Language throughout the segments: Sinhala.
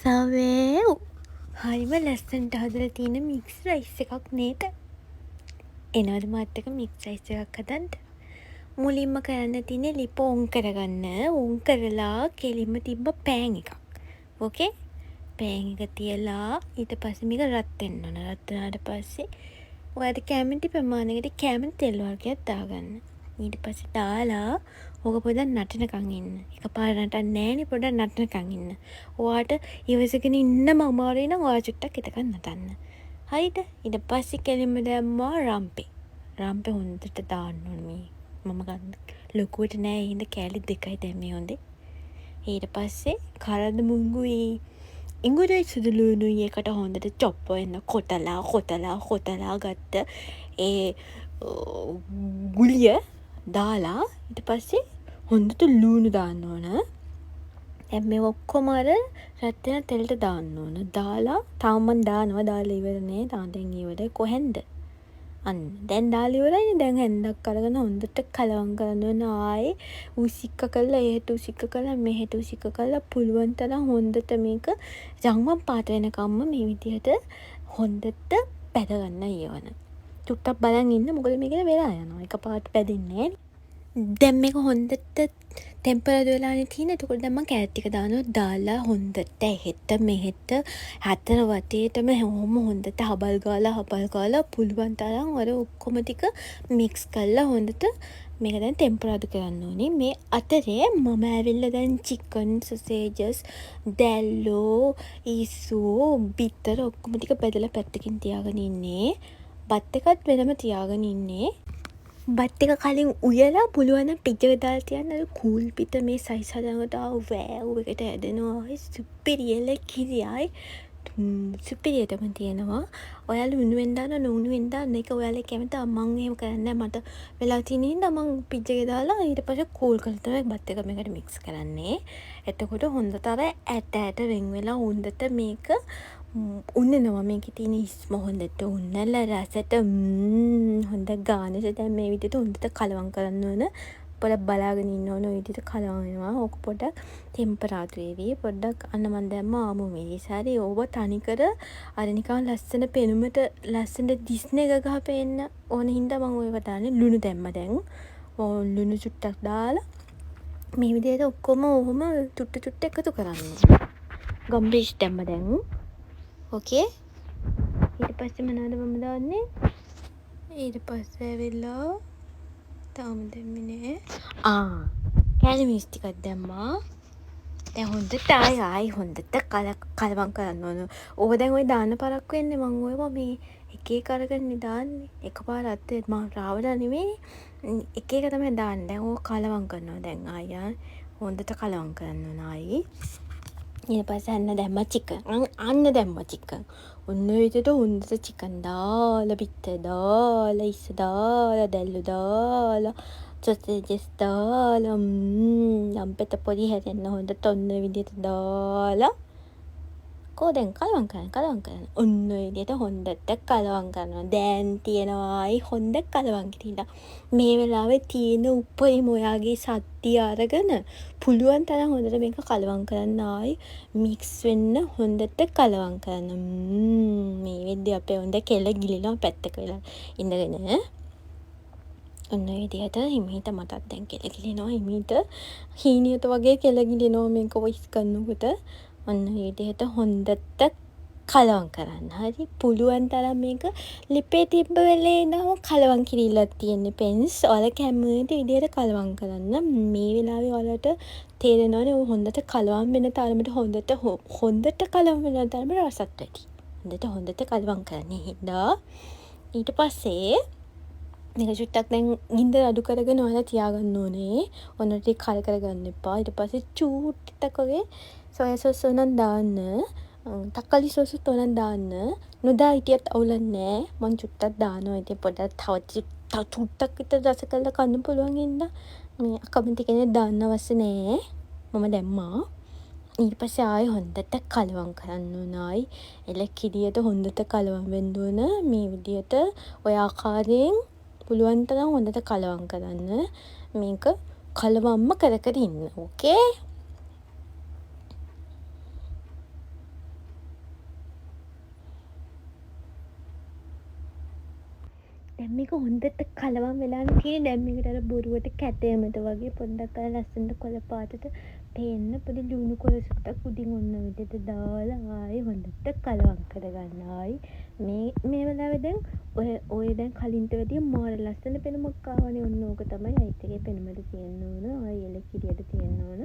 සවේව් හරිම ලස්සනට හදලා තියෙන මික්ස් රයිස් එකක් නේද? එනවද මාත් එක්ක මික්ස් රයිස් එකක් හදන්න? මුලින්ම කරන්න තියෙන්නේ ලිප ඔන් කරගන්න. ඔන් කරලා කෙලින්ම තිබ්බ පෑන් එකක්. ඕකේ? පෑන් එක තියලා ඊට පස්සේ මේක රත් වෙන්න ඕන. රත් වුණාට පස්සේ ඔයාලට කැමති ප්‍රමාණයකට කැමති තෙල් වර්ගයක් දාගන්න. ඊට පස්සේ දාලා ඕක පොඩ්ඩක් නටනකන් ඉන්න. එකපාර නටන්නේ නෑනේ, පොඩ්ඩක් නටනකන් ඉන්න. ඔයාට ඉවසගෙන ඉන්නම අමාරුයි නම් ඔයා චුට්ටක් එතකන් නටන්න. හරිද? ඊට පස්සේ කෙලින්ම දැම්මා රම්පේ. රම්පේ හොඳට දාන්න ඕනේ මේ. මම ගන්න ලොකුවට නෑ, ඒ හින්දා කෑලි 2යි දැම්මේ හොඳේ. ඊට පස්සේ කරද මුංගුයි ඉඟුරුයි සුදු ලුණුයි එකට හොඳට චොප් වෙන්න කොතලා ගත්ත ඒ ගුලිය දාලා ඊට පස්සේ හොඳට ලුණු දාන්න ඕන. දැන් මේ ඔක්කොම අර රත් වෙන තෙලට දාන්න ඕන. දාලා තාම මන් දානවා, දාලා ඉවර නෑ. තාම දැන් ඉවරයි. කොහෙන්ද? අන්න දැන් දාලා ඉවරයි. දැන් හැන්දක් අරගෙන හොඳට කලවම් කරන්න ඕන. ආයේ උසික්ක කරලා එහෙට උසික්ක කරලා මෙහෙට උසික්ක කරලා පුළුවන් තරම් හොඳට මේක ජංගම් පාට වෙනකම්ම මේ විදිහට හොඳට පැද ගන්න ඊවන. චුට්ටක් බලන් ඉන්න, මොකද මේක වෙලා යනවා. එකපාරට පැදින්නේ නෑනේ. දැන් මේක හොඳට ටෙම්පරේචර් වෙලානේ තියෙන්නේ. එතකොට දැන් මම කෑරට් ටික දානවා. දාලා හොඳට එහෙට මෙහෙට හතර වටේටම හැමෝම හොඳට හබල් ගාලා පුළුවන් තරම් අර ඔක්කොම ටික මික්ස් කරලා හොඳට මේක දැන් ටෙම්පරේචර් කරන්න ඕනේ. මේ අතරේ මම ඇවිල්ලා දැන් චිකන් සොසේජස්, දැල්ලෝ, ඉස්සෝ, බිත්තර ඔක්කොම ටික බෙදලා පැත්තකින් තියාගෙන ඉන්නේ. බත් එකත් වෙනම තියාගෙන ඉන්නේ. බත් එක කලින් උයලා පුළුවන් නම් පිජ්ජක දාලා තියන්න. අර කූල් පිට මේ සයිස් හදනකොට වෑව් එකට ඇදෙනවා. සුපිරියල කිරියයි සුපිරියටම තියෙනවා. ඔයාලා උණුවෙන් දානවා, නෝනුවෙන් දාන්න. ඒක ඔයාලා කැමති. මම එහෙම කරන්නේ මට වෙලා තියෙන හින්දා මම පිජ්ජක දාලා ඊට පස්සේ කූල් කරලා තමයි බත් එක මේකට මික්ස් කරන්නේ. එතකොට හොඳට අර ඇට වෙන් වෙලා හොඳට මේක උන්නනවා. මේකේ තියෙන ඉස්ම හොඳට උන්නලා රසට හොඳ ගානට දැන් මේ විදිහට හොඳට කලවම් කරන්න ඕන. පොඩ්ඩක් බලාගෙන ඉන්න ඕන. ඔය විදිහට කලවම් වෙනවා. ඕක පොඩ්ඩක් ටෙම්පරාදු වේවි. පොඩ්ඩක් අන්න මන් දැම්ම ආමු මිරිස්. හරි. ඕව තනිකර අර නිකන් ලස්සන පෙනුමට ලස්සන දිස්න එක ගහපෙන්න ඕන හින්දා මම ඔයව දාන්නේ. ලුණු දැම්ම දැන්. ලුණු චුට්ටක් දාලා මේ විදිහට ඔක්කොම ඔහොම චුට්ට එකතු කරන්න. ගම්බිෂ් දැම්ම දැන්. ඕකේ. ඊට පස්සේ මොනවද මම දාන්නේ? ඊට පස්සේ ඇවිල්ලා තාම දැම්මේ නෑ. කෑලි මිරිස් ටිකක් දැම්මා. දැන් හොඳට ආයි හොඳට කලවම් කරන්න ඕන. ඕක දැන් ඔය දාන්න පරක්කු වෙන්නේ මම ඔයව මේ එක එක අරගෙන දාන්නේ. එකපාරත් මම රාවලා නෙමෙයි. එක එක තමයි දාන්නේ. දැන් ඕක කලවම් කරනවා. දැන් ආයි හොඳට කලවම් කරන්න ඕන ආයි. ඊට පස්සේ අන්න දැම්මා චිකන්. අන්න දැම්මා චිකන්. ඔන්න ඔය විදිහට හොඳට චිකන් දාලා, බිත්තර දාලා, ඉස්ස දාලා, දැල්ලු දාලා, සොසේජස් දාලා, ලම්පෙට පොඩි හැදෙන්න හොඳට ඔන්න ඔය විදිහට දාලා දැන් කලවම් කරන්න. ඔන්න ඔය විදිහට හොඳට කලවම් කරනවා. දැන් තියෙනවායි හොඳ කලවම් කිරීලා. මේ වෙලාවේ තියෙන උපරිම ඔයාගේ සත්‍ය අරගෙන පුළුවන් තරම් හොඳට මේක කලවම් කරන්න ආයි මික්ස් වෙන්න හොඳට කලවම් කරන්න. මේ වෙද්දී අපේ හොඳ කෙල ගිලිනවා පැත්තක වෙලා ඉඳගෙන. ඔන්න ඔය විදිහට හිමීට මටත් දැන් කෙල ගිලිනවා. හිමීට හීනියට වගේ කෙල ගිලිනවා මේක වොයිස් කරනකොට. ඔන්න ඔය විදිහට හොඳට කලවම් කරන්න. හරි. පුළුවන් තරම් මේක ලිපේ තිබ්බ වෙලේ ඉඳන් කලවම් කිරීලා තියෙන්නේ පෙන්ස්. ඔයාලා කැමති විදිහට කලවම් කරන්න. මේ වෙලාවේ ඔයාලට තේරෙනවනේ ඔය හොඳට කලවම් වෙන තරමට හොඳට කලවම් වෙන තරමට රසත් වැඩි. හොඳට කලවම් කරන්නේ හින්දා ඊට පස්සේ මේක චුට්ටක් දැන් ගින්දර අඩු කරගෙන ඔයාලා තියාගන්න ඕනේ. ඔන්න ටික කල් කරගන්න එපා. ඊට පස්සේ චූට්ටක් වගේ සොයා සෝස් උනන් දාන්න. තක්කාලි සෝස් උනන් දාන්න. නොදා හිටියත් අවුලක් නෑ. මං චුට්ටක් දානවා. ඉතින් පොඩ්ඩක් තව චුට්ටක් විතර රස කරලා කන්න පුළුවන් හින්දා මේ අකමැති කෙනෙක් දාන්න අවශ්‍ය නෑ. මම දැම්මා. ඊට පස්සේ ආයෙ හොඳට කලවම් කරන්න ඕන. ආයි එල කිරියට හොඳට කලවම් වෙන්න ඕන. මේ විදියට ඔය ආකාරයෙන් පුළුවන් තරම් හොඳට කලවම් කරන්න. මේක කලවම්ම කර ඉන්න. ඕකේ. දැන් මේක හොඳට කලවම් වෙලානේ තියෙන්නේ. දැන් මේකට අර බොරුවට කැටයමට වගේ පොඩ්ඩක් අර ලස්සනට කොළ පාටට පේන්න පොඩි ලුණු කොලසක්ටක් උඩින් ඔන්න ඔය විදිහට දාලා ආයෙ හොඳට කලවම් කරගන්න. ආයි මේ වෙලාවේ දැන් ඔය දැන් කලින්ට වැඩිය මාර ලස්සන පෙනුමක් ආවනේ. ඔන්න ඕක තමයි අයිත් එකේ පෙනුමට තියෙන්න ඕන. ආයි එළ කිරියට තියෙන්න ඕන.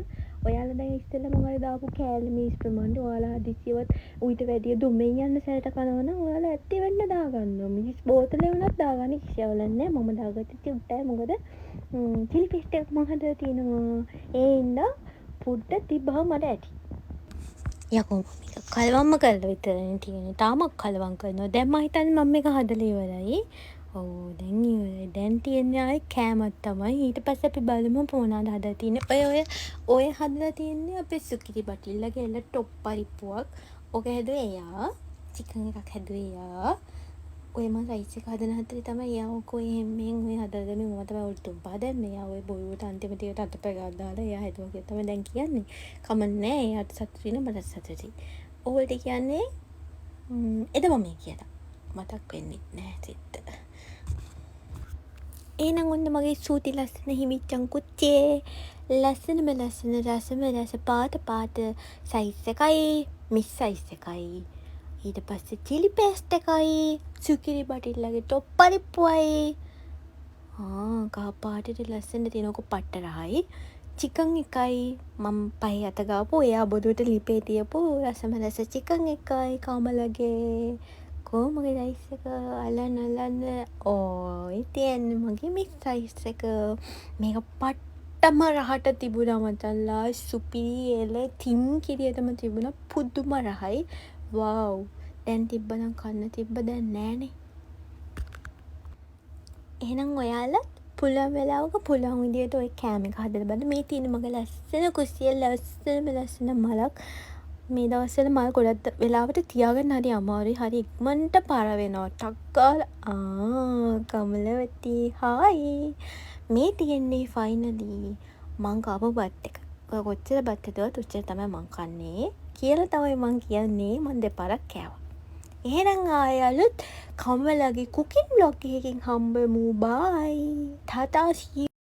ඔයාලා දැන් ඉස්සෙල්ලා මම අර දාපු කෑලි මිස් ප්‍රමාණයට ඔයාලා හදිසියවත් ඌට වැඩිය දුමෙන් යන්න සැරට කනවා නම් ඔයාලා ඇත්තේ වෙන්න දාගන්නවා. මිස් බෝතලේ වුණත් දාගන්න කිසියවලක් නැහැ. මම දාගත්තේ චුට්ටයි. මොකද චිලි පේස්ට් එකක් මම හදලා තියෙනවා. ඒ ඉඳලා පුඩ්ඩ තිබ්බහම මට ඇති. යකෝ මේක කලවම්ම කරලා විතරනේ තියෙන්නේ. තාමත් කලවම් කරනවා. දැන් මම හිතන්නේ මම මේක හදලා ඉවරයි. ඔව් දැන් ඉවරයි. දැන් තියන්නේ ආයේ කෑමක් තමයි. ඊට පස්සේ අපි බලමු මොනවද හදලා තියෙන්නේ. ඔය හදලා තියෙන්නේ අපේ සුකිරි බටිල්ලගේ එළ ටොප් පරිප්පුවක්. ඔක හැදුවේ එයා. චිකන් එකක් හැදුවේ එයා. ඔය මම රයිස් එක හදන හැටි තමයි එයා ඔක ඔය හැම්මෙන් ඔය හදලා මේ මම තමයි උඩ තුම්පා දැම්මේ. එයා ඔය බොරුවට අන්තිමට ඒකට අතපය දාලා එයා හැදුවා කියලා තමයි දැන් කියන්නේ. කමන්නේ එයාට සතුටු වෙන මට සතුටුයි. ඕල්ට කියන්නේ එදම මේ කියලා. මතක් වෙන්නේ නැහැ සිත්. එහෙනම් ඔන්න මගේ සූති ලස්සන හිමිච්චන් කුච්චේ ලස්සනම ලස්සන රසම රස පාට සයිස් එකයි මිස් සයිස් එකයි. ඊට පස්සේ චිලි පේස්ට් එකයි සුකිරි බටිල්ලගේ ටොප් පරිප්පුවයි කහ පාටට ලස්සන තියෙනක පට්ට රහයි චිකන් එකයි මම පහේ අත ගාපු එයා බොදුවට ලිපේ තියපු රසම රස චිකන් එකයි කමලගේ කොහොමගේ රයිස් එක අල්ලන්න ඕයි තියන්නේ මගේ මික්ස් රයිස් එක මේක පට්ටම රහට තිබුණා මචල්ලා සුපිරි එළ තිම් කිරියටම තිබුණා පුදුම රහයි වව් දැන් තිබ්බනම් කන්න තිබ්බ දැන් නෑනේ. එහෙනම් ඔයාලා පුළුවන් වෙලාවක පුළුවන් විදියට ඔය කෑම එක හදලා බලන්න. මේ තියෙන මගේ ලස්සන කුස්සිය ලස්සන මලක්. මේ දවස්වල මල් ගොඩක් වෙලාවට තියාගන්න හරි අමාරුයි. හරි ඉක්මනට පාර වෙනවා. ටක් ගාලා කමලවති හායි. මේ තියෙන්නේ ෆයිනලි මං කාපු බත් එක. ඔය කොච්චර බත් හදුවත් උච්චර තමයි මං කන්නේ. කියලා තමයි මං කියන්නේ මං දෙපාරක් කෑවා. එහෙනම් ආයෙ අලුත් කමලගේ කුකින් බ්ලොග් එකකින් හම්බෙමු. බයි. ටාටා.